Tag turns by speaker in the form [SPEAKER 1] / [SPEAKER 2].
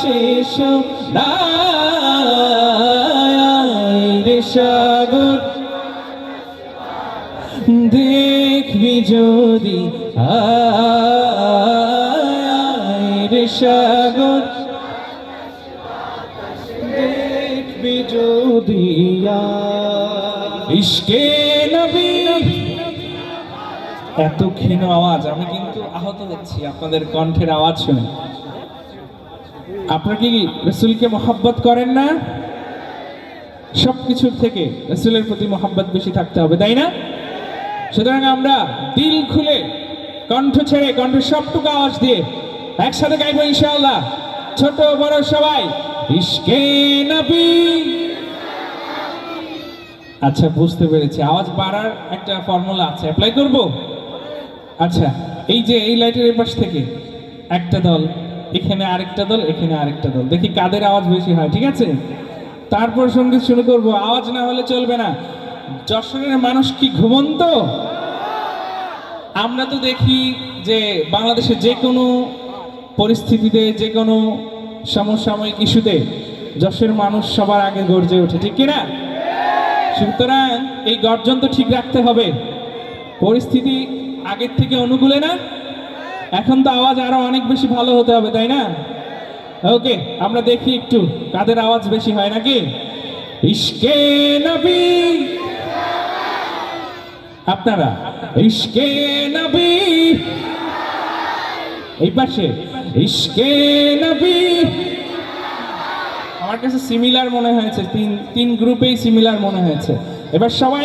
[SPEAKER 1] শেষ রে সাগর দেখবি যদি রে সাগর দেখবি যদি ইশকে নবী। এত ক্ষীণ আওয়াজ, আমি কিন্তু আহত হচ্ছি আপনাদের কণ্ঠের আওয়াজ শুনে। আপনারা কি রাসূলকে মহব্বত করেন না? সবকিছুর থেকে রাসূলের প্রতি মহব্বত বেশি থাকতে হবে, তাই না? সুতরাং আমরা দিল খুলে, কণ্ঠ ছেড়ে, কণ্ঠের সবটুকু আওয়াজ দিয়ে একসাথে গাইবো ইনশাআল্লাহ, ছোট বড় সবাই। ইশকে নবী। আচ্ছা, বুঝতে পেরেছি, আওয়াজ বাড়ার একটা ফর্মুলা আছে, অ্যাপ্লাই করব। আচ্ছা, এই যে এই লাইটের এই পাশ থেকে একটা দল, এখানে আরেকটা দল, এখানে আরেকটা দল, দেখি কাদের আওয়াজ বেশি হয়, ঠিক আছে? তারপর সঙ্গীত শুরু করব। আওয়াজ না হলে চলবে না। যশোরের মানুষ কি ঘুমন্ত? আমরা তো দেখি যে বাংলাদেশের যে কোনো পরিস্থিতিতে, যে কোনো সমসাময়িক ইস্যুতে যশোরের মানুষ সবার আগে গর্জে ওঠে, ঠিক কিনা? সুতরাং এই গর্জন তো ঠিক রাখতে হবে। পরিস্থিতি আগের থেকে অনুকূলে না, এখন তো আওয়াজ আরো অনেক বেশি ভালো হতে হবে, তাই না? ওকে, আমরা দেখি একটু কাদের আওয়াজ বেশি হয় নাকি। ইশকে নবী। আপনারা ইশকে নবী। এই পাশে ইশকে নবী। আমার কাছে সিমিলার মনে হয়েছে, তিন গ্রুপেই সিমিলার মনে হয়েছে। এবার সবাই